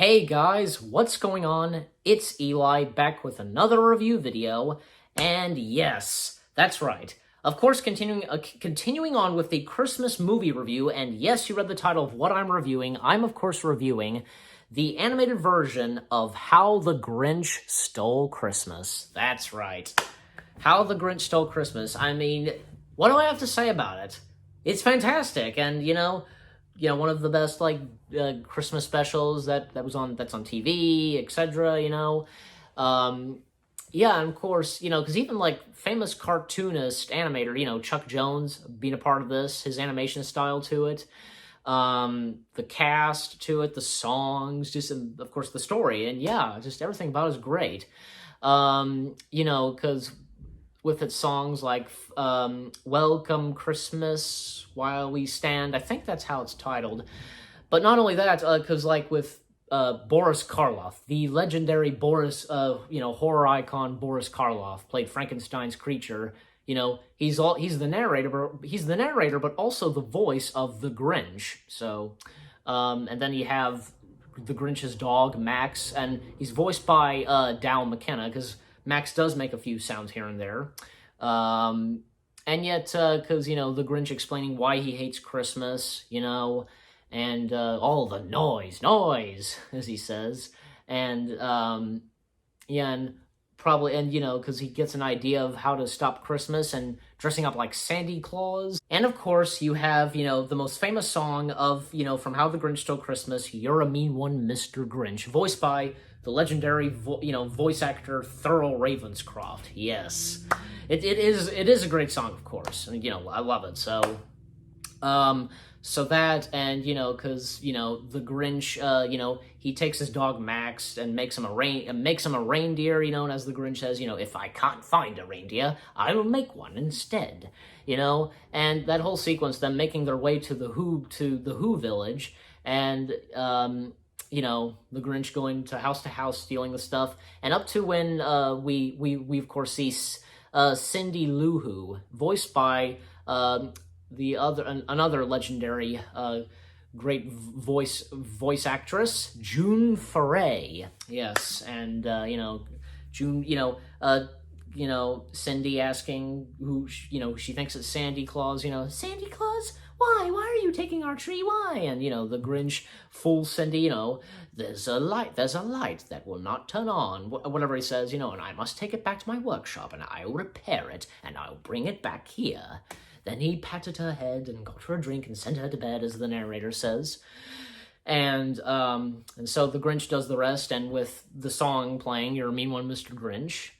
Hey guys, what's going on? It's Eli back with another review video, and yes, that's right. Of course, continuing on with the Christmas movie review, and yes, you read the title of what I'm reviewing. I'm of course reviewing the animated version of How the Grinch Stole Christmas. That's right. How the Grinch Stole Christmas. I mean, what do I have to say about it? It's fantastic, and one of the best Christmas specials that's on TV, etc. Yeah, and of course, because even like famous cartoonist animator, Chuck Jones being a part of this, his animation style to it, the cast to it, the songs, just and of course the story, and yeah, just everything about it is great. Because with its songs like Welcome Christmas While We Stand. I think that's how it's titled. But not only that, because like with Boris Karloff, the legendary horror icon Boris Karloff, played Frankenstein's creature. He's the narrator, but also the voice of the Grinch. So, and then you have the Grinch's dog, Max, and he's voiced by Dal McKenna, because Max does make a few sounds here and there. And yet, because, the Grinch explaining why he hates Christmas, and all the noise, as he says. And, yeah, and probably, and, because he gets an idea of how to stop Christmas and dressing up like Santa Claus. And, of course, you have, the most famous song of, from How the Grinch Stole Christmas, You're a Mean One, Mr. Grinch, voiced by the legendary, voice actor Thurl Ravenscroft. Yes, it is a great song, of course, and I love it. So, so that, and because the Grinch, he takes his dog Max and makes him a reindeer, and as the Grinch says, if I can't find a reindeer, I will make one instead, and that whole sequence, them making their way to the Who village, and the Grinch going to house stealing the stuff, and up to when we of course see Cindy Lou Who, voiced by another legendary great voice actress, June Foray. Yes, and June, Cindy asking who she thinks it's Sandy Claus. Sandy Claus. Why are you taking our tree? Why? And, the Grinch fools Cindy, there's a light that will not turn on, whatever he says, and I must take it back to my workshop, and I'll repair it, and I'll bring it back here. Then he patted her head and got her a drink and sent her to bed, as the narrator says. And so the Grinch does the rest, and with the song playing, You're a Mean One, Mr. Grinch,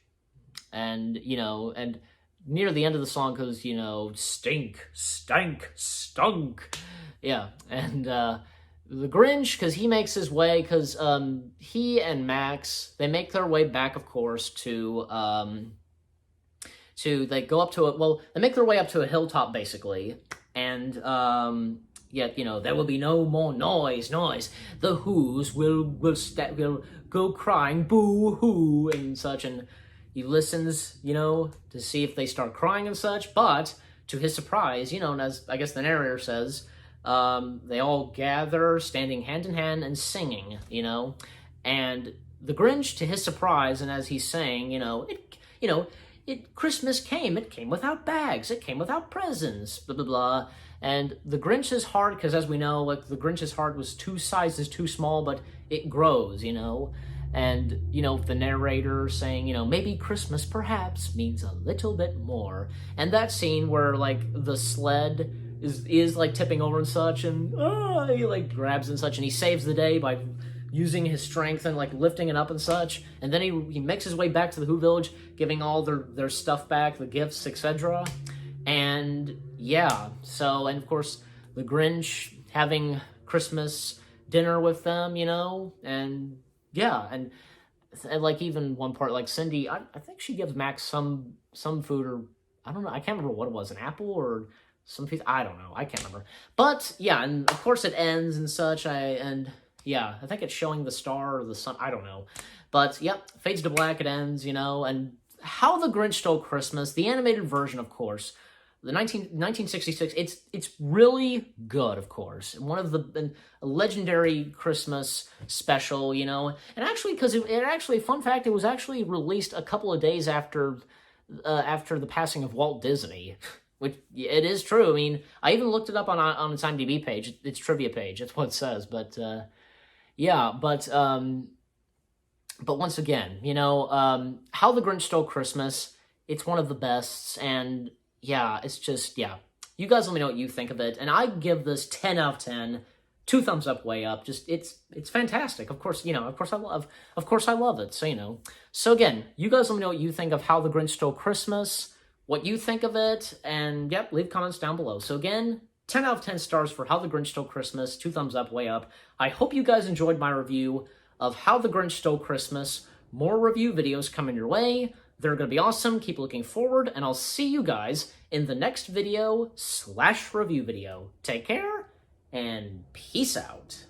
and, and near the end of the song goes, stink, stank, stunk. Yeah, and the Grinch, because he makes his way, because he and Max, they make their way back, of course, they go up to it, well, they make their way up to a hilltop, basically, and, yet, there will be no more noise. The Who's will go crying, boo-hoo, and such, and he listens, to see if they start crying and such, but to his surprise, and as I guess the narrator says, they all gather, standing hand in hand and singing, and the Grinch, to his surprise, and as he's saying, Christmas came, it came without bags, it came without presents, blah, blah, blah, and the Grinch's heart, because as we know, like, the Grinch's heart was 2 sizes too small, but it grows, and, the narrator saying, maybe Christmas perhaps means a little bit more. And that scene where, like, the sled is like, tipping over and such, and, he, like, grabs and such, and he saves the day by using his strength and, like, lifting it up and such. And then he makes his way back to the Who village, giving all their stuff back, the gifts, etc. And, yeah, so, and of course, the Grinch having Christmas dinner with them, and yeah, and like even one part, like Cindy, I think she gives Max some food, or I don't know, I can't remember what it was, an apple or some piece, I don't know, I can't remember. But yeah, and of course it ends and such, and yeah, I think it's showing the star or the sun, I don't know. But yep, fades to black, it ends, and How the Grinch Stole Christmas, the animated version, of course, the 1966, it's really good, of course. One of the a legendary Christmas special, you know. And actually, because it actually, fun fact, it was actually released a couple of days after the passing of Walt Disney, which it is true. I mean, I even looked it up on its IMDb page, its trivia page. That's what it says. But yeah, but once again, you know, How the Grinch Stole Christmas. It's one of the bests, and yeah, it's just, yeah. You guys let me know what you think of it, and I give this 10 out of 10, 2 thumbs up, way up. Just, it's fantastic. Of course, you know, of course I love it, so, you know. So again, you guys let me know what you think of How the Grinch Stole Christmas, what you think of it, and yep, leave comments down below. So again, 10 out of 10 stars for How the Grinch Stole Christmas, 2 thumbs up, way up. I hope you guys enjoyed my review of How the Grinch Stole Christmas. More review videos coming your way. They're going to be awesome. Keep looking forward, and I'll see you guys in the next video /review video. Take care, and peace out.